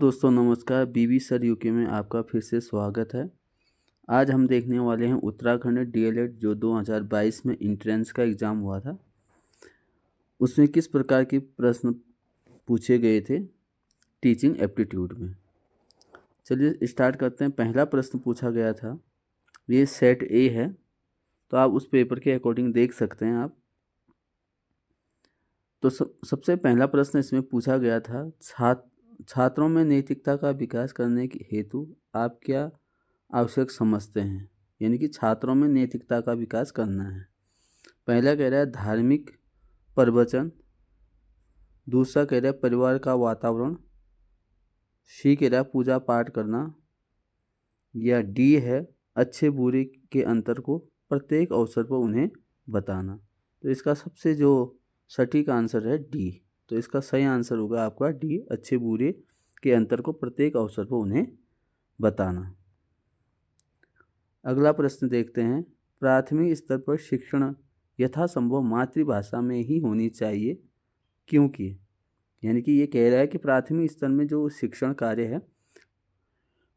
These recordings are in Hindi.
दोस्तों नमस्कार। बीबी सर यूके में आपका फिर से स्वागत है। आज हम देखने वाले हैं उत्तराखंड डीएलएड जो 2022 में इंट्रेंस का एग्ज़ाम हुआ था, उसमें किस प्रकार के प्रश्न पूछे गए थे टीचिंग एप्टीट्यूड में। चलिए स्टार्ट करते हैं। पहला प्रश्न पूछा गया था, ये सेट ए है, तो आप उस पेपर के अकॉर्डिंग देख सकते हैं आप। तो सबसे पहला प्रश्न इसमें पूछा गया था, छात्रों में नैतिकता का विकास करने के हेतु आप क्या आवश्यक समझते हैं। यानी कि छात्रों में नैतिकता का विकास करना है। पहला कह रहा है धार्मिक प्रवचन, दूसरा कह रहा है परिवार का वातावरण, सी कह रहा है पूजा पाठ करना, या डी है अच्छे बुरे के अंतर को प्रत्येक अवसर पर उन्हें बताना। तो इसका सबसे जो सटीक आंसर है डी। तो इसका सही आंसर होगा आपका डी, अच्छे बुरे के अंतर को प्रत्येक अवसर पर उन्हें बताना। अगला प्रश्न देखते हैं, प्राथमिक स्तर पर शिक्षण यथासंभव मातृभाषा में ही होनी चाहिए क्योंकि। यानी कि ये कह रहा है कि प्राथमिक स्तर में जो शिक्षण कार्य है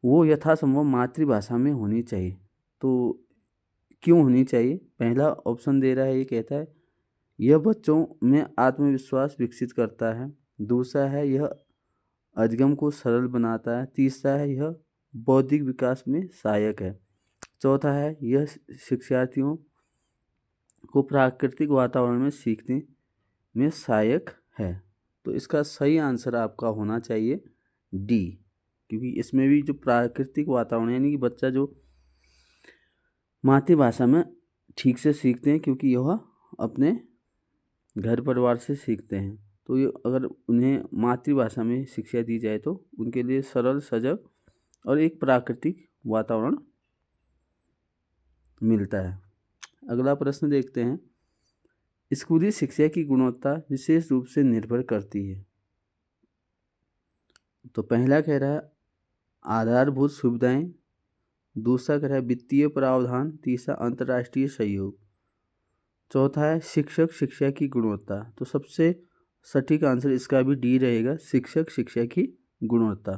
वो यथासंभव मातृभाषा में होनी चाहिए। तो क्यों होनी चाहिए? पहला ऑप्शन दे रहा है, ये कहता है यह बच्चों में आत्मविश्वास विकसित करता है, दूसरा है यह अधिगम को सरल बनाता है, तीसरा है यह बौद्धिक विकास में सहायक है, चौथा है यह शिक्षार्थियों को प्राकृतिक वातावरण में सीखने में सहायक है। तो इसका सही आंसर आपका होना चाहिए डी, क्योंकि इसमें भी जो प्राकृतिक वातावरण यानी कि बच्चा जो मातृभाषा में ठीक से सीखते हैं, क्योंकि यह अपने घर परिवार से सीखते हैं। तो ये अगर उन्हें मातृभाषा में शिक्षा दी जाए तो उनके लिए सरल, सजग और एक प्राकृतिक वातावरण मिलता है। अगला प्रश्न देखते हैं, स्कूली शिक्षा की गुणवत्ता विशेष रूप से निर्भर करती है। तो पहला कह रहा है आधारभूत सुविधाएं, दूसरा कह रहा है वित्तीय प्रावधान, तीसरा अंतर्राष्ट्रीय सहयोग, चौथा है शिक्षक शिक्षा की गुणवत्ता। तो सबसे सटीक आंसर इसका भी डी रहेगा, शिक्षक शिक्षा की गुणवत्ता।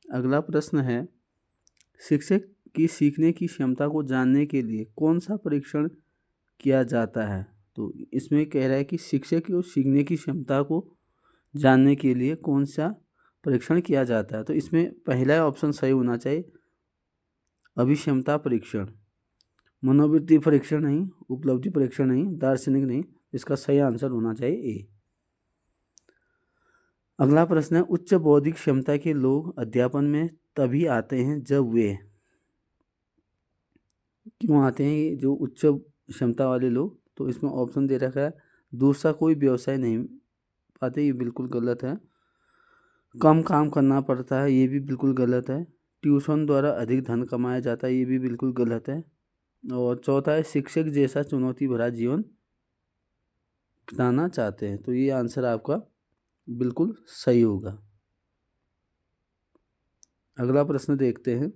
अगला प्रश्न है, शिक्षक की सीखने की क्षमता को जानने के लिए कौन सा परीक्षण किया जाता है। तो इसमें कह रहा है कि शिक्षक की सीखने की क्षमता को जानने के लिए कौन सा परीक्षण किया जाता है। तो इसमें पहला ऑप्शन सही होना चाहिए, अभिक्षमता परीक्षण। मनोवृत्ति परीक्षण नहीं, उपलब्धि परीक्षण नहीं, दार्शनिक नहीं। इसका सही आंसर होना चाहिए ए। अगला प्रश्न है, उच्च बौद्धिक क्षमता के लोग अध्यापन में तभी आते हैं जब वे। क्यों आते हैं ये जो उच्च क्षमता वाले लोग? तो इसमें ऑप्शन दे रखा है, दूसरा कोई व्यवसाय नहीं पाते, ये बिल्कुल गलत है, कम काम करना पड़ता है, ये भी बिल्कुल गलत है, ट्यूशन द्वारा अधिक धन कमाया जाता है, ये भी बिल्कुल गलत है, और चौथा है शिक्षक जैसा चुनौती भरा जीवन बिताना चाहते हैं। तो ये आंसर आपका बिल्कुल सही होगा। अगला प्रश्न देखते हैं,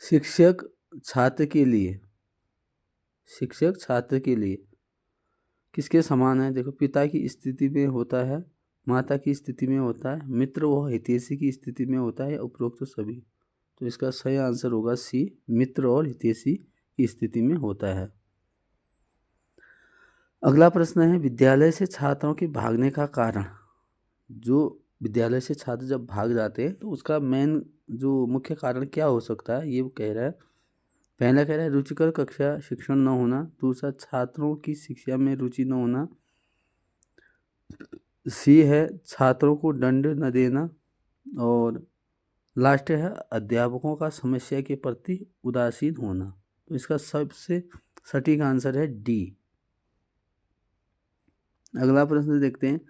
शिक्षक छात्र के लिए किसके समान है? देखो, पिता की स्थिति में होता है, माता की स्थिति में होता है, मित्र व हितैषी की स्थिति में होता है, या उपरोक्त सभी। तो इसका सही आंसर होगा सी, मित्र और हितैषी की स्थिति में होता है। अगला प्रश्न है, विद्यालय से छात्रों के भागने का कारण। जो विद्यालय से छात्र जब भाग जाते हैं तो उसका मेन जो मुख्य कारण क्या हो सकता है, ये कह रहा है। पहला कह रहा है रुचिकर कक्षा शिक्षण न होना, दूसरा छात्रों की शिक्षा में रुचि न होना, सी है छात्रों को दंड न देना, और लास्ट है अध्यापकों का समस्या के प्रति उदासीन होना। तो इसका सबसे सटीक आंसर है डी। अगला प्रश्न देखते हैं,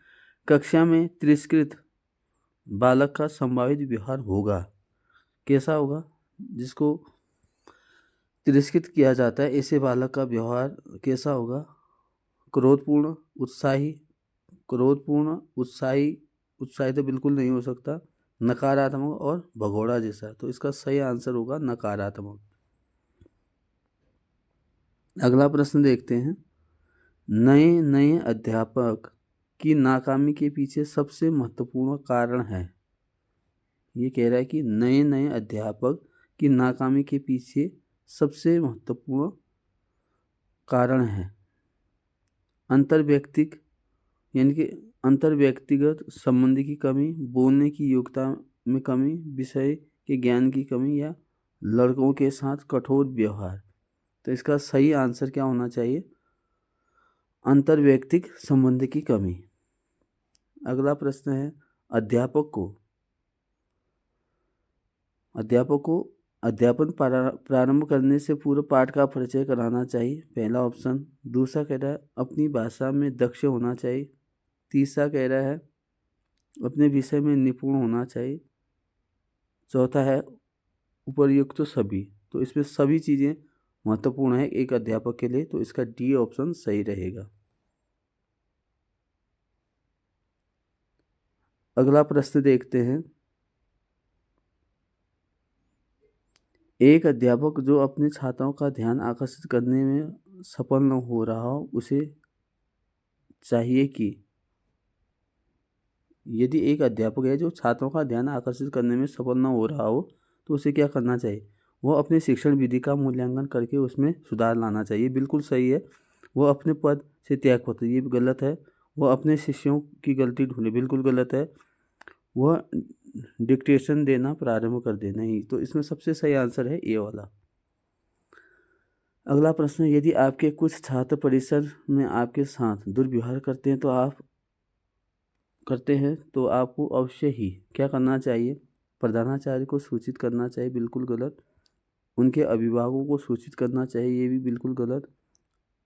कक्षा में तिरस्कृत बालक का संभावित व्यवहार होगा। कैसा होगा? जिसको तिरस्कृत किया जाता है ऐसे बालक का व्यवहार कैसा होगा? क्रोधपूर्ण, उत्साही तो बिल्कुल नहीं हो सकता, नकारात्मक और भगोड़ा जैसा। तो इसका सही आंसर होगा नकारात्मक। अगला प्रश्न देखते हैं, नए अध्यापक कि नाकामी के पीछे सबसे महत्वपूर्ण कारण है। ये कह रहा है कि नए नए अध्यापक की नाकामी के पीछे सबसे महत्वपूर्ण कारण है अंतर्व्यक्तिक यानी कि अंतर्व्यक्तिगत संबंध की कमी, बोलने की योग्यता में कमी, विषय के ज्ञान की कमी या लड़कों के साथ कठोर व्यवहार। तो इसका सही आंसर क्या होना चाहिए? अंतर्व्यक्तिक संबंध की कमी। अगला प्रश्न है अध्यापक को अध्यापन प्रारंभ करने से पूर्व पाठ का परिचय कराना चाहिए। पहला ऑप्शन। दूसरा कह रहा है अपनी भाषा में दक्ष होना चाहिए। तीसरा कह रहा है अपने विषय में निपुण होना चाहिए। चौथा है उपर्युक्त तो सभी। तो इसमें सभी चीज़ें महत्वपूर्ण है एक अध्यापक के लिए, तो इसका डी ऑप्शन सही रहेगा। अगला प्रश्न देखते हैं। एक अध्यापक जो अपने छात्रों का ध्यान आकर्षित करने में सफल न हो रहा हो, उसे चाहिए कि यदि एक अध्यापक है जो छात्रों का ध्यान आकर्षित करने में सफल न हो रहा हो तो उसे क्या करना चाहिए? वह अपने शिक्षण विधि का मूल्यांकन करके उसमें सुधार लाना चाहिए। बिल्कुल सही है। वह अपने पद से त्यागपत्र, ये भी गलत है। वह अपने शिष्यों की गलती ढूंढे, बिल्कुल गलत है। वह डिक्टेशन देना प्रारंभ कर दे, नहीं। तो इसमें सबसे सही आंसर है ए वाला। अगला प्रश्न, यदि आपके कुछ छात्र परिसर में आपके साथ दुर्व्यवहार करते हैं तो आपको अवश्य ही क्या करना चाहिए? प्रधानाचार्य को सूचित करना चाहिए, बिल्कुल गलत। उनके अभिभावकों को सूचित करना चाहिए, ये भी बिल्कुल गलत।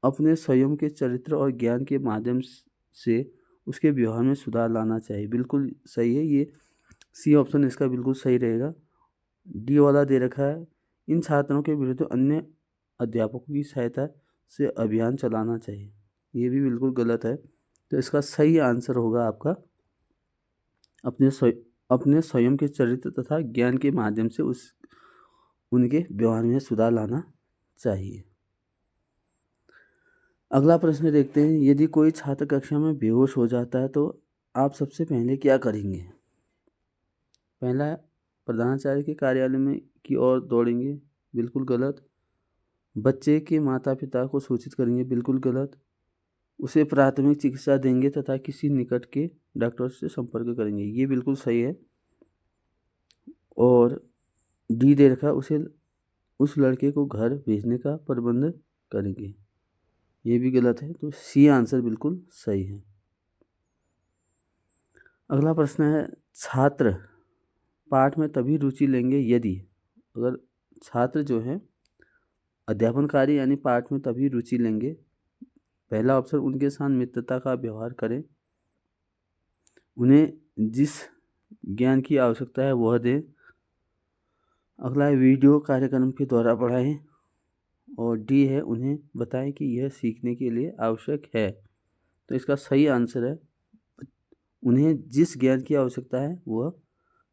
अपने स्वयं के चरित्र और ज्ञान के माध्यम से उसके व्यवहार में सुधार लाना चाहिए, बिल्कुल सही है। ये सी ऑप्शन इसका बिल्कुल सही रहेगा। डी वाला दे रखा है इन छात्रों के विरुद्ध अन्य अध्यापकों की सहायता से अभियान चलाना चाहिए, ये भी बिल्कुल गलत है। तो इसका सही आंसर होगा आपका अपने स्वयं के चरित्र तथा ज्ञान के माध्यम से उनके व्यवहार में सुधार लाना चाहिए। अगला प्रश्न देखते हैं। यदि कोई छात्र कक्षा में बेहोश हो जाता है तो आप सबसे पहले क्या करेंगे? पहला, प्रधानाचार्य के कार्यालय में की ओर दौड़ेंगे, बिल्कुल गलत। बच्चे के माता पिता को सूचित करेंगे, बिल्कुल गलत। उसे प्राथमिक चिकित्सा देंगे तथा किसी निकट के डॉक्टर से संपर्क करेंगे, ये बिल्कुल सही है। और डी दे रखा, उस लड़के को घर भेजने का प्रबंध करेंगे, ये भी गलत है। तो सी आंसर बिल्कुल सही है। अगला प्रश्न है छात्र पाठ में तभी रुचि लेंगे यदि, अगर छात्र जो है अध्यापन कार्य यानी पाठ में तभी रुचि लेंगे। पहला ऑप्शन, उनके साथ मित्रता का व्यवहार करें, उन्हें जिस ज्ञान की आवश्यकता है वह दें। अगला है वीडियो कार्यक्रम के द्वारा पढ़ाएं। और डी है उन्हें बताएं कि यह सीखने के लिए आवश्यक है। तो इसका सही आंसर है उन्हें जिस ज्ञान की आवश्यकता है वह।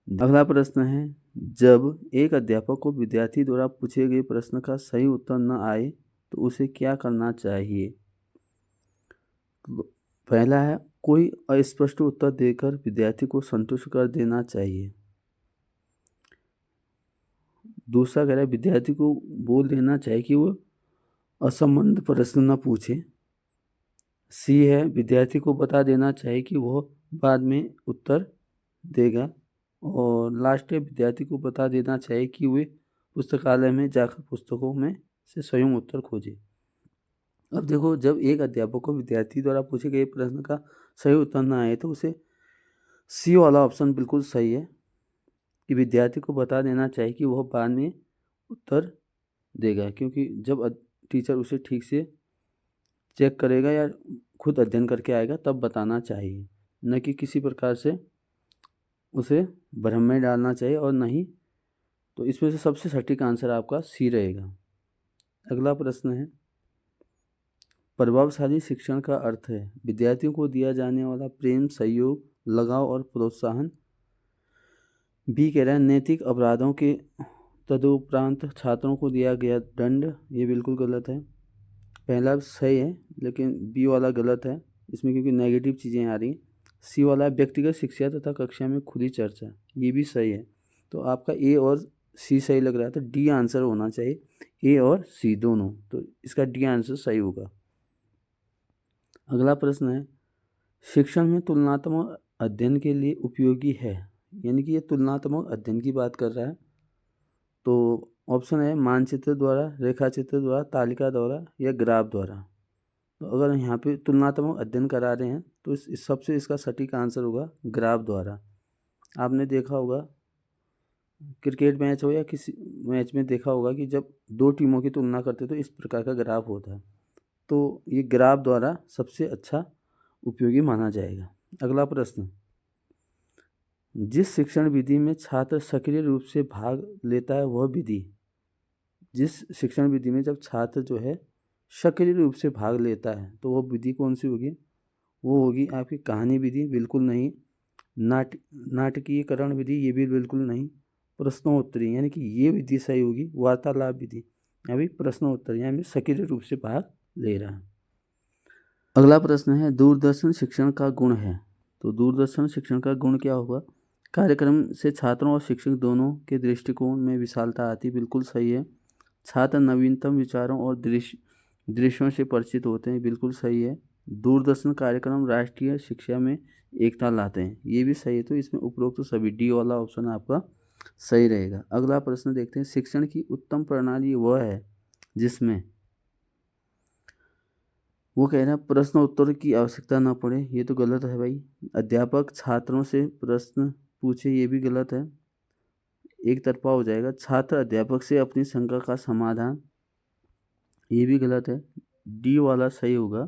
अगला प्रश्न है जब एक अध्यापक को विद्यार्थी द्वारा पूछे गए प्रश्न का सही उत्तर न आए तो उसे क्या करना चाहिए? पहला है कोई अस्पष्ट उत्तर देकर विद्यार्थी को संतुष्ट कर देना चाहिए। दूसरा कह रहा है विद्यार्थी को बोल देना चाहिए कि वो असंबद्ध प्रश्न न पूछे। सी है विद्यार्थी को बता देना चाहिए कि वह बाद में उत्तर देगा। और लास्ट है विद्यार्थी को बता देना चाहिए कि वे पुस्तकालय में जाकर पुस्तकों में से स्वयं उत्तर खोजे। अब देखो, जब एक अध्यापक को विद्यार्थी द्वारा पूछे गए प्रश्न का सही उत्तर न आए तो उसे सी वाला ऑप्शन बिल्कुल सही है कि विद्यार्थी को बता देना चाहिए कि वह बाद में उत्तर देगा, क्योंकि जब टीचर उसे ठीक से चेक करेगा या खुद अध्ययन करके आएगा तब बताना चाहिए, न कि किसी प्रकार से उसे भ्रम में डालना चाहिए। और नहीं तो इसमें से सबसे सटीक आंसर आपका सी रहेगा। अगला प्रश्न है प्रभावशाली शिक्षण का अर्थ है विद्यार्थियों को दिया जाने वाला प्रेम, सहयोग, लगाव और प्रोत्साहन। बी कह रहा है नैतिक अपराधों के तदुपरांत छात्रों को दिया गया दंड, ये बिल्कुल गलत है। पहला सही है लेकिन बी वाला गलत है, इसमें क्योंकि नेगेटिव चीज़ें आ रही हैं। सी वाला है व्यक्तिगत शिक्षा तथा कक्षा में खुली चर्चा, ये भी सही है। तो आपका ए और सी सही लग रहा है, तो डी आंसर होना चाहिए, ए और सी दोनों। तो इसका डी आंसर सही होगा। अगला प्रश्न है शिक्षण में तुलनात्मक अध्ययन के लिए उपयोगी है, यानी कि ये तुलनात्मक अध्ययन की बात कर रहा है। तो ऑप्शन है मानचित्र द्वारा, रेखाचित्र द्वारा, तालिका द्वारा या ग्राफ द्वारा। तो अगर यहाँ पे तुलनात्मक अध्ययन करा रहे हैं तो इस सबसे इसका सटीक आंसर होगा ग्राफ द्वारा। आपने देखा होगा क्रिकेट मैच हो या किसी मैच में देखा होगा कि जब दो टीमों की तुलना करते तो इस प्रकार का ग्राफ होता है। तो ये ग्राफ द्वारा सबसे अच्छा उपयोगी माना जाएगा। अगला प्रश्न, जिस शिक्षण विधि में छात्र सक्रिय रूप से भाग लेता है वह विधि, जिस शिक्षण विधि में जब छात्र जो है सक्रिय रूप से भाग लेता है तो वह विधि कौन सी होगी? वो होगी आपकी कहानी विधि, बिल्कुल नहीं। नाटकीयकरण विधि, ये भी बिल्कुल नहीं। प्रश्नोत्तरी, यानी कि ये विधि सही होगी। वार्तालाप विधि, अभी प्रश्नोत्तर यानी सक्रिय रूप से भाग ले रहा है। अगला प्रश्न है दूरदर्शन शिक्षण का गुण है। तो दूरदर्शन शिक्षण का गुण क्या होगा? कार्यक्रम से छात्रों और शिक्षक दोनों के दृष्टिकोण में विशालता आती, बिल्कुल सही है। छात्र नवीनतम विचारों और दृश्यों से परिचित होते हैं, बिल्कुल सही है। दूरदर्शन कार्यक्रम राष्ट्रीय शिक्षा में एकता लाते हैं, ये भी सही है। तो इसमें उपरोक्त तो सभी डी वाला ऑप्शन आपका सही रहेगा। अगला प्रश्न देखते हैं शिक्षण की उत्तम प्रणाली वह है जिसमें, वो कह रहा है प्रश्न उत्तर की आवश्यकता न पड़े, ये तो गलत है भाई। अध्यापक छात्रों से प्रश्न पूछे, ये भी गलत है, एक तरफा हो जाएगा। छात्र अध्यापक से अपनी शंका का समाधान, ये भी गलत है। डी वाला सही होगा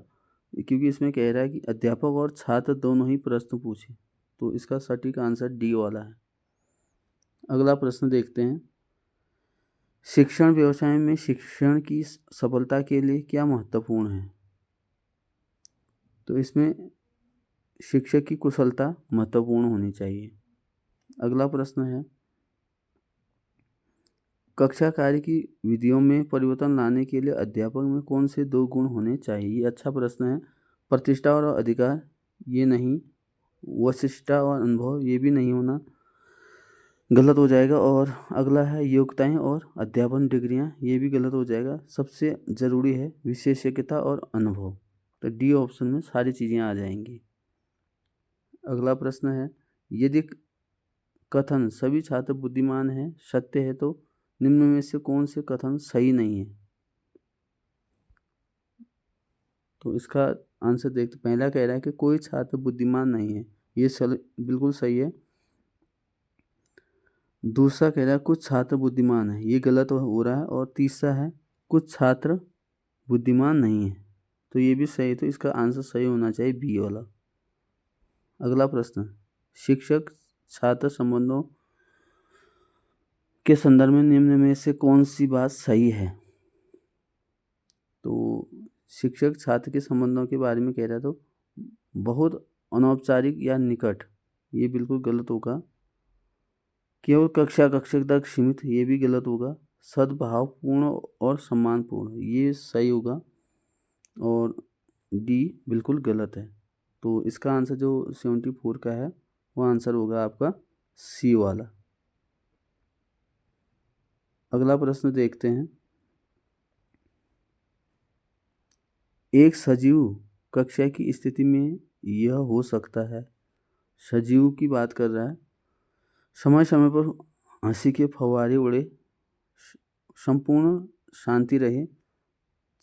क्योंकि इसमें कह रहा है कि अध्यापक और छात्र दोनों ही प्रश्न पूछे, तो इसका सटीक आंसर डी वाला है। अगला प्रश्न देखते हैं शिक्षण व्यवसाय में शिक्षण की सफलता के लिए क्या महत्वपूर्ण है? तो इसमें शिक्षक की कुशलता महत्वपूर्ण होनी चाहिए। अगला प्रश्न है कक्षा कार्य की विधियों में परिवर्तन लाने के लिए अध्यापक में कौन से 2 गुण होने चाहिए? ये अच्छा प्रश्न है। प्रतिष्ठा और अधिकार, ये नहीं। वशिष्ठता और अनुभव, ये भी नहीं होना, गलत हो जाएगा। और अगला है योग्यताएं और अध्यापन डिग्रियां, ये भी गलत हो जाएगा। सबसे ज़रूरी है विशेषज्ञता और अनुभव, तो डी ऑप्शन में सारी चीज़ें आ जाएंगी। अगला प्रश्न है यदि कथन सभी छात्र बुद्धिमान हैं सत्य है तो निम्न में से कौन से कथन सही नहीं है? तो इसका आंसर देखते, पहला कह रहा है कि कोई छात्र बुद्धिमान नहीं है, ये बिल्कुल सही है। दूसरा कह रहा है कुछ छात्र बुद्धिमान है, ये गलत हो रहा है। और तीसरा है कुछ छात्र बुद्धिमान नहीं है, तो ये भी सही है। तो इसका आंसर सही होना चाहिए बी वाला। अगला प्रश्न शिक्षक छात्र संबंधों के संदर्भ में निम्न में से कौन सी बात सही है? तो शिक्षक छात्र के संबंधों के बारे में कह रहा है तो बहुत अनौपचारिक या निकट, ये बिल्कुल गलत होगा। केवल कक्षा तक सीमित, ये भी गलत होगा। सद्भावपूर्ण और सम्मानपूर्ण, ये सही होगा। और डी बिल्कुल गलत है। तो इसका आंसर जो 74 का है वो आंसर होगा आपका सी वाला। अगला प्रश्न देखते हैं एक सजीव कक्षा की स्थिति में यह हो सकता है, सजीव की बात कर रहा है, समय समय पर हंसी के फव्वारे उड़े, संपूर्ण शांति रहे,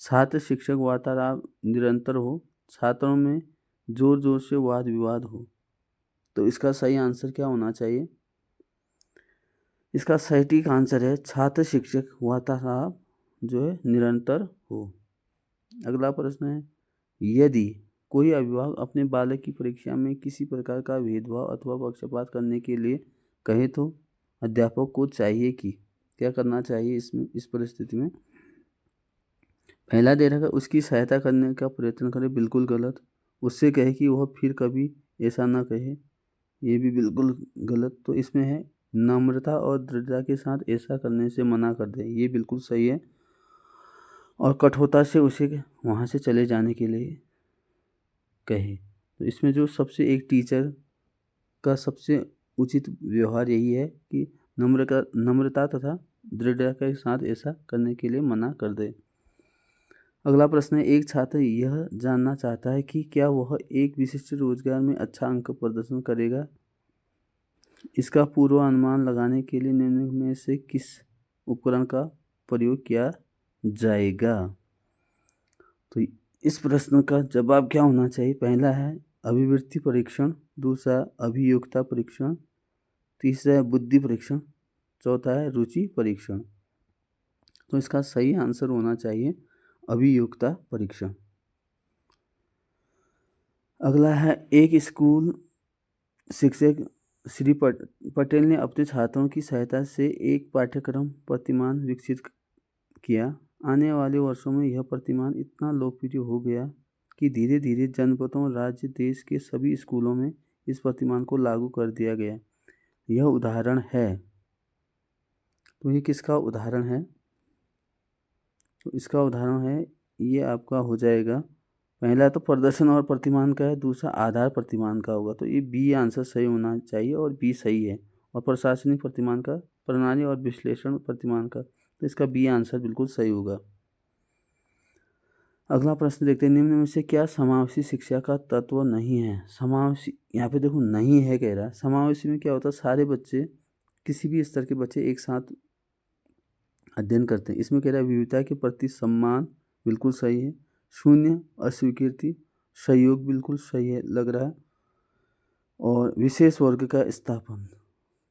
छात्र शिक्षक वार्तालाप निरंतर हो, छात्रों में जोर जोर से वाद विवाद हो। तो इसका सही आंसर क्या होना चाहिए? इसका सटीक आंसर है छात्र शिक्षक वार्तालाप जो है निरंतर हो। अगला प्रश्न है यदि कोई अभिभावक अपने बालक की परीक्षा में किसी प्रकार का भेदभाव अथवा पक्षपात करने के लिए कहे तो अध्यापक को चाहिए कि क्या करना चाहिए इसमें, इस परिस्थिति में? पहला दे रखा उसकी सहायता करने का प्रयत्न करे, बिल्कुल गलत। उससे कहे कि वह फिर कभी ऐसा ना कहे, ये भी बिल्कुल गलत। तो इसमें है नम्रता और दृढ़ता के साथ ऐसा करने से मना कर दे, ये बिल्कुल सही है। और कठोरता से उसे वहाँ से चले जाने के लिए कहे। तो इसमें जो सबसे एक टीचर का सबसे उचित व्यवहार यही है कि नम्रता तथा दृढ़ता के साथ ऐसा करने के लिए मना कर दे। अगला प्रश्न है, एक छात्र यह जानना चाहता है कि क्या वह एक विशिष्ट रोजगार में अच्छा अंक प्रदर्शन करेगा। इसका पूर्वानुमान लगाने के लिए निम्न में से किस उपकरण का प्रयोग किया जाएगा। तो इस प्रश्न का जवाब क्या होना चाहिए। पहला है अभिवृत्ति परीक्षण, दूसरा अभियोग्यता परीक्षण, तीसरा है बुद्धि परीक्षण, चौथा है रुचि परीक्षण। तो इसका सही आंसर होना चाहिए अभियोग्यता परीक्षण। अगला है, एक स्कूल शिक्षक श्री पटेल ने अपने छात्रों की सहायता से एक पाठ्यक्रम प्रतिमान विकसित किया। आने वाले वर्षों में यह प्रतिमान इतना लोकप्रिय हो गया कि धीरे धीरे जनपदों, राज्य, देश के सभी स्कूलों में इस प्रतिमान को लागू कर दिया गया। यह उदाहरण है। तो ये किसका उदाहरण है। तो इसका उदाहरण है, ये आपका हो जाएगा, पहला तो प्रदर्शन और प्रतिमान का है, दूसरा आधार प्रतिमान का होगा। तो ये बी आंसर सही होना चाहिए और बी सही है। और प्रशासनिक प्रतिमान का प्रणाली और विश्लेषण प्रतिमान का, तो इसका बी आंसर बिल्कुल सही होगा। अगला प्रश्न देखते हैं, निम्न में से क्या समावेशी शिक्षा का तत्व नहीं है। समावेशी, यहाँ पे देखो नहीं है कह रहा है। समावेशी में क्या होता है, सारे बच्चे, किसी भी स्तर के बच्चे एक साथ अध्ययन करते हैं। इसमें कह रहा है विविधता के प्रति सम्मान, बिल्कुल सही है। शून्य अस्वीकृति, सहयोग, बिल्कुल सही है लग रहा है। और विशेष वर्ग का स्थापन,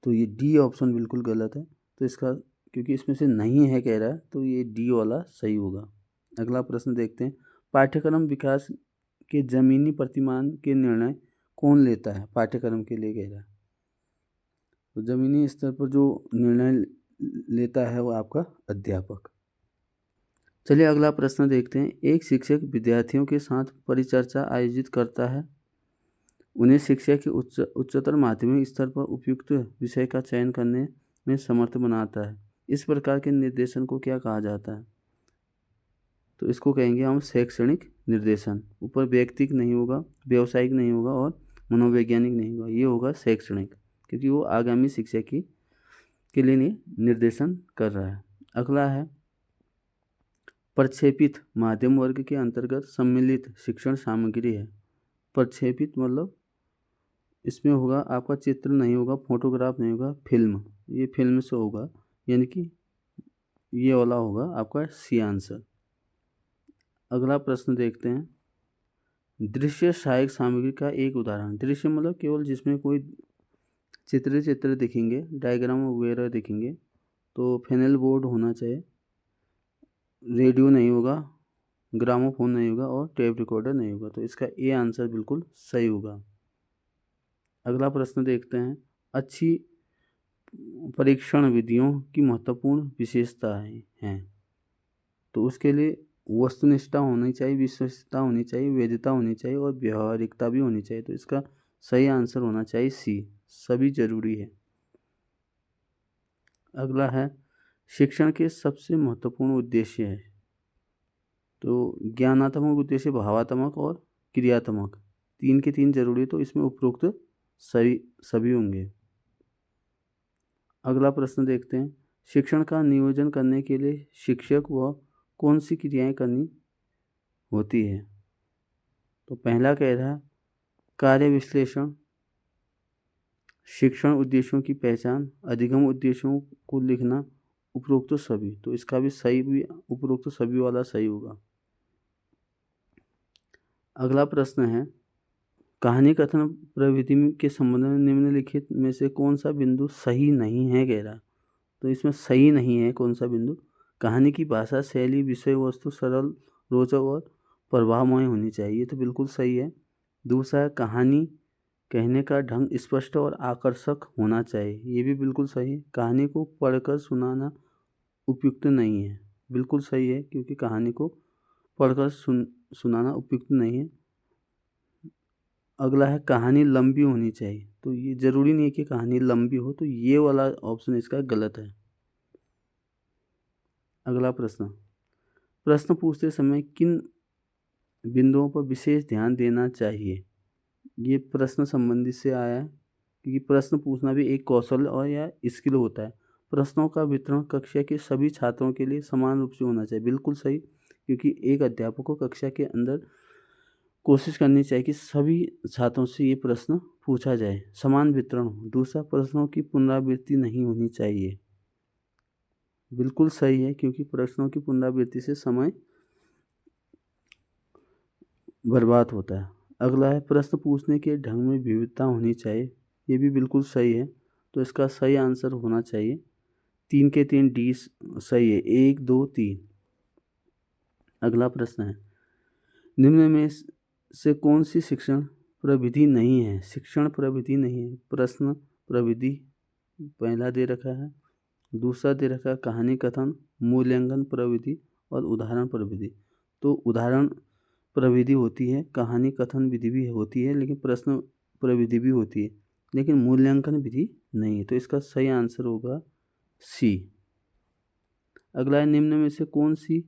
तो ये डी ऑप्शन बिल्कुल गलत है। तो इसका, क्योंकि इसमें से नहीं है कह रहा है, तो ये डी वाला सही होगा। अगला प्रश्न देखते हैं, पाठ्यक्रम विकास के जमीनी प्रतिमान के निर्णय कौन लेता है। पाठ्यक्रम के लिए कह रहा है, तो जमीनी स्तर पर जो निर्णय लेता है वो आपका अध्यापक। चलिए अगला प्रश्न देखते हैं, एक शिक्षक विद्यार्थियों के साथ परिचर्चा आयोजित करता है, उन्हें शिक्षा के उच्चतर माध्यमिक स्तर पर उपयुक्त विषय का चयन करने में समर्थ बनाता है। इस प्रकार के निर्देशन को क्या कहा जाता है। तो इसको कहेंगे हम शैक्षणिक निर्देशन। ऊपर व्यक्तिक नहीं होगा, व्यावसायिक नहीं होगा और मनोवैज्ञानिक नहीं होगा, ये होगा शैक्षणिक, क्योंकि वो आगामी शिक्षा के लिए निर्देशन कर रहा है। अगला है, प्रक्षेपित माध्यम वर्ग के अंतर्गत सम्मिलित शिक्षण सामग्री है। प्रक्षेपित मतलब इसमें होगा आपका चित्र नहीं होगा, फोटोग्राफ नहीं होगा, फिल्म, ये फिल्म से होगा, यानी कि ये वाला होगा आपका सी आंसर। अगला प्रश्न देखते हैं, दृश्य सहायक सामग्री का एक उदाहरण। दृश्य मतलब केवल जिसमें कोई चित्र दिखेंगे, डायग्राम वगैरह दिखेंगे। तो फेनल बोर्ड होना चाहिए, रेडियो नहीं होगा, ग्रामोफोन नहीं होगा और टेप रिकॉर्डर नहीं होगा। तो इसका ए आंसर बिल्कुल सही होगा। अगला प्रश्न देखते हैं, अच्छी परीक्षण विधियों की महत्वपूर्ण विशेषताएं हैं। तो उसके लिए वस्तुनिष्ठता होनी चाहिए, विश्वसनीयता होनी चाहिए, वैधता होनी चाहिए और व्यवहारिकता भी होनी चाहिए। तो इसका सही आंसर होना चाहिए सी, सभी जरूरी है। अगला है, शिक्षण के सबसे महत्वपूर्ण उद्देश्य है। तो ज्ञानात्मक उद्देश्य, भावात्मक और क्रियात्मक, तीन के तीन जरूरी है। तो इसमें उपरोक्त सभी होंगे। अगला प्रश्न देखते हैं, शिक्षण का नियोजन करने के लिए शिक्षक व कौन सी क्रियाएं करनी होती है। तो पहला कह रहा है कार्य विश्लेषण, शिक्षण उद्देश्यों की पहचान, अधिगम उद्देश्यों को लिखना, उपरोक्त सभी। तो इसका भी सही, भी उपरोक्त सभी वाला सही होगा। अगला प्रश्न है, कहानी कथन प्रविधि के संबंध में निम्नलिखित में से कौन सा बिंदु सही नहीं है कह रहा। तो इसमें सही नहीं है कौन सा बिंदु, कहानी की भाषा शैली, विषय वस्तु सरल, रोचक और प्रभावमय होनी चाहिए। तो बिल्कुल सही है। दूसरा है, कहानी कहने का ढंग स्पष्ट और आकर्षक होना चाहिए, ये भी बिल्कुल सही है। कहानी को पढ़कर सुनाना उपयुक्त नहीं है, बिल्कुल सही है, क्योंकि कहानी को पढ़कर सुनाना उपयुक्त नहीं है। अगला है, कहानी लंबी होनी चाहिए। तो ये जरूरी नहीं है कि कहानी लंबी हो, तो ये वाला ऑप्शन इसका गलत है। अगला प्रश्न पूछते समय किन बिंदुओं पर विशेष ध्यान देना चाहिए। ये प्रश्न संबंधित से आया है, क्योंकि प्रश्न पूछना भी एक कौशल और या स्किल होता है। प्रश्नों का वितरण कक्षा के सभी छात्रों के लिए समान रूप से होना चाहिए। बिल्कुल सही, क्योंकि एक अध्यापक को कक्षा के अंदर कोशिश करनी चाहिए कि सभी छात्रों से ये प्रश्न पूछा जाए, समान वितरण हो। दूसरा, प्रश्नों की पुनरावृत्ति नहीं होनी चाहिए। बिल्कुल सही है, क्योंकि प्रश्नों की पुनरावृत्ति से समय बर्बाद होता है। अगला है, प्रश्न पूछने के ढंग में विविधता होनी चाहिए। ये भी बिल्कुल सही है, तो इसका सही आंसर होना चाहिए 3 के 3 डी सही है, 1 2 3। अगला प्रश्न है, निम्न में से कौन सी शिक्षण प्रविधि नहीं है? शिक्षण प्रविधि नहीं है। प्रश्न प्रविधि पहला दे रखा है, दूसरा दे रखा है कहानी कथन, मूल्यांकन प्रविधि और उदाहरण प्रविधि। तो उदाहरण प्रविधि होती है, कहानी कथन विधि भी होती है, लेकिन प्रश्न प्रविधि भी होती है, लेकिन मूल्यांकन विधि नहीं है। तो इसका सही आंसर होगा सी। अगला है, निम्न में से कौन सी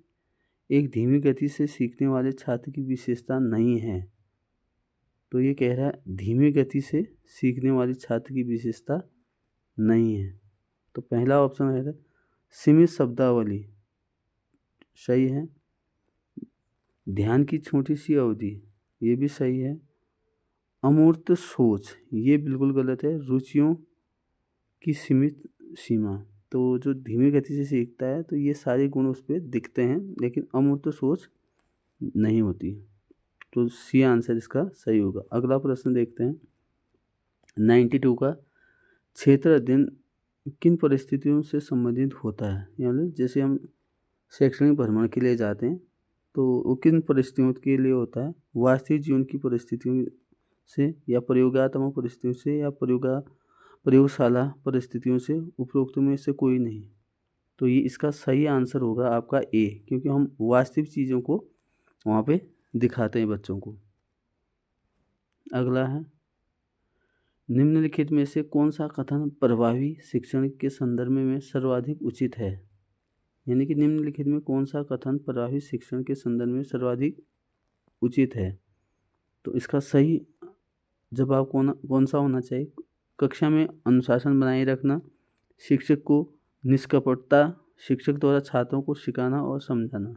एक धीमी गति से सीखने वाले छात्र की विशेषता नहीं है? तो ये कह रहा है धीमी गति से सीखने वाले छात्र की विशेषता नहीं है। तो पहला ऑप्शन है सीमित शब्दावली, सही है। ध्यान की छोटी सी अवधि, ये भी सही है। अमूर्त सोच, ये बिल्कुल गलत है। रुचियों की सीमित सीमा, तो जो धीमी गति से सीखता है तो ये सारे गुण उस पर दिखते हैं, लेकिन अमूर्त सोच नहीं होती। तो सी आंसर इसका सही होगा। अगला प्रश्न देखते हैं 92 का, क्षेत्र अध्ययन किन परिस्थितियों से संबंधित होता है? यानी जैसे हम शैक्षणिक भ्रमण के लिए जाते हैं तो वो किन परिस्थितियों के लिए होता है? वास्तविक जीवन की परिस्थितियों से, या प्रयोगात्मक परिस्थितियों से, या प्रयोगशाला परिस्थितियों से, उपरोक्त में से कोई नहीं। तो ये इसका सही आंसर होगा आपका ए, क्योंकि हम वास्तविक चीज़ों को वहाँ पे दिखाते हैं बच्चों को। अगला है, निम्नलिखित में से कौन सा कथन प्रभावी शिक्षण के संदर्भ में सर्वाधिक उचित है? यानी कि निम्नलिखित में कौन सा कथन प्रभावी शिक्षण के संदर्भ में सर्वाधिक उचित है? तो इसका सही जवाब कौन सा होना चाहिए? कक्षा में अनुशासन बनाए रखना, शिक्षक को निष्कपटता, शिक्षक द्वारा छात्रों को सिखाना और समझाना।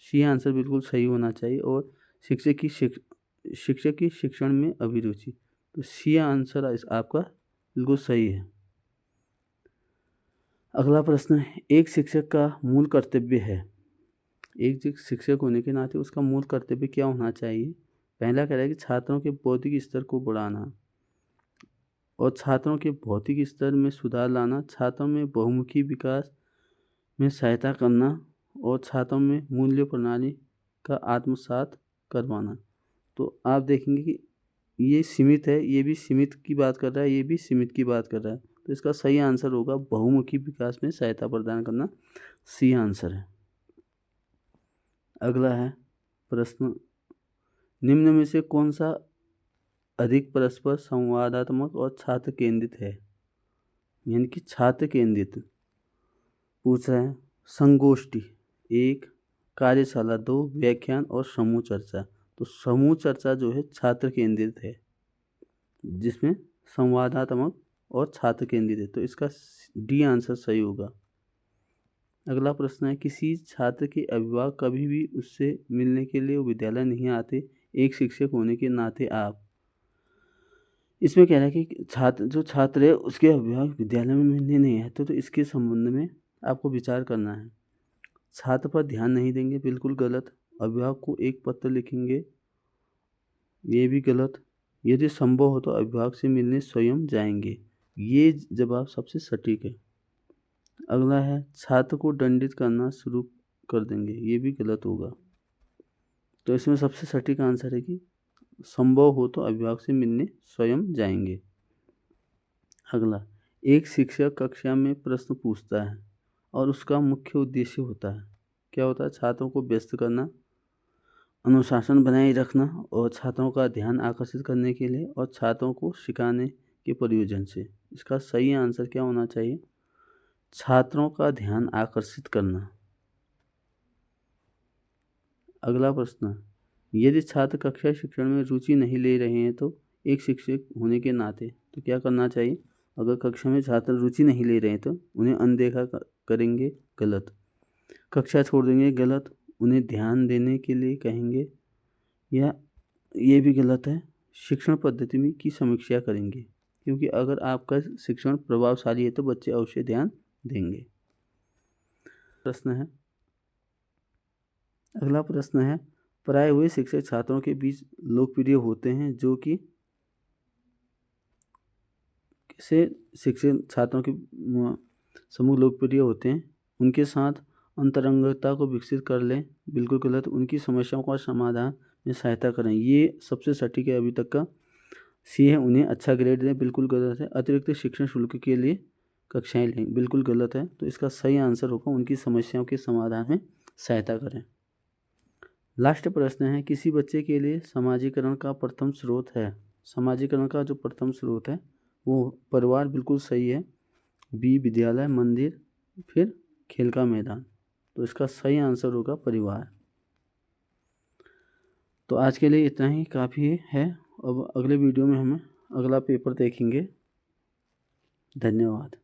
सी आंसर बिल्कुल सही होना चाहिए। और शिक्षक की शिक्षण में अभिरुचि, तो सी आंसर आपका बिल्कुल सही है। अगला प्रश्न है, एक शिक्षक का मूल कर्तव्य है। एक शिक्षक होने के नाते उसका मूल कर्तव्य क्या होना चाहिए? पहला कह रहा है कि छात्रों के बौद्धिक स्तर को बढ़ाना और छात्रों के भौतिक स्तर में सुधार लाना, छात्रों में बहुमुखी विकास में सहायता करना और छात्रों में मूल्य प्रणाली का आत्मसात करवाना। तो आप देखेंगे कि ये सीमित है, ये भी सीमित की बात कर रहा है, ये भी सीमित की बात कर रहा है। तो इसका सही आंसर होगा बहुमुखी विकास में सहायता प्रदान करना, सी आंसर है। अगला है प्रश्न, निम्न में से कौन सा अधिक परस्पर संवादात्मक और छात्र केंद्रित है? यानी कि छात्र केंद्रित पूछ रहा है। संगोष्ठी 1, कार्यशाला 2, व्याख्यान और समूह चर्चा। तो समूह चर्चा जो है छात्र केंद्रित है, जिसमें संवादात्मक और छात्र केंद्रित है। तो इसका डी आंसर सही होगा। अगला प्रश्न है, किसी छात्र के अभिभावक कभी भी उससे मिलने के लिए विद्यालय नहीं आते, एक शिक्षक होने के नाते आप। इसमें कह रहा है कि जो छात्र है उसके अभिभावक विद्यालय में मिलने नहीं आते, तो इसके संबंध में आपको विचार करना है। छात्र पर ध्यान नहीं देंगे, बिल्कुल गलत। अभिभावक को एक पत्र लिखेंगे, ये भी गलत। यदि संभव हो तो अभिभावक से मिलने स्वयं जाएंगे, ये जवाब सबसे सटीक है। अगला है, छात्र को दंडित करना शुरू कर देंगे, ये भी गलत होगा। तो इसमें सबसे सटीक आंसर है कि संभव हो तो अभिभावक से मिलने स्वयं जाएंगे। अगला, एक शिक्षक कक्षा में प्रश्न पूछता है और उसका मुख्य उद्देश्य होता है, क्या होता है? छात्रों को व्यस्त करना, अनुशासन बनाए रखना और छात्रों का ध्यान आकर्षित करने के लिए और छात्रों को सिखाने के प्रयोजन से। इसका सही आंसर क्या होना चाहिए? छात्रों का ध्यान आकर्षित करना। अगला प्रश्न, यदि छात्र कक्षा शिक्षण में रुचि नहीं ले रहे हैं तो एक शिक्षक होने के नाते तो क्या करना चाहिए? अगर कक्षा में छात्र रुचि नहीं ले रहे हैं तो उन्हें अनदेखा करेंगे, गलत। कक्षा छोड़ देंगे, गलत। उन्हें ध्यान देने के लिए कहेंगे, या ये भी गलत है, शिक्षण पद्धति में की समीक्षा करेंगे, क्योंकि अगर आपका शिक्षण प्रभावशाली है तो बच्चे अवश्य ध्यान देंगे। प्रश्न है, अगला प्रश्न है, पढ़ाए हुए शिक्षक छात्रों के बीच लोकप्रिय होते हैं जो कि कैसे शिक्षक छात्रों के समूह लोकप्रिय होते हैं? उनके साथ अंतरंगता को विकसित कर लें, बिल्कुल गलत। उनकी समस्याओं का समाधान में सहायता करें, ये सबसे सटीक है अभी तक का। सी है, उन्हें अच्छा ग्रेड दें, बिल्कुल गलत है। अतिरिक्त शिक्षण शुल्क के लिए कक्षाएं लें, बिल्कुल गलत है। तो इसका सही आंसर होगा उनकी समस्याओं के समाधान में सहायता करें। लास्ट प्रश्न है, किसी बच्चे के लिए समाजीकरण का प्रथम स्रोत है। समाजीकरण का जो प्रथम स्रोत है वो परिवार, बिल्कुल सही है। बी विद्यालय, मंदिर, फिर खेल का मैदान। तो इसका सही आंसर होगा परिवार। तो आज के लिए इतना ही काफ़ी है। अब अगले वीडियो में हम अगला पेपर देखेंगे। धन्यवाद।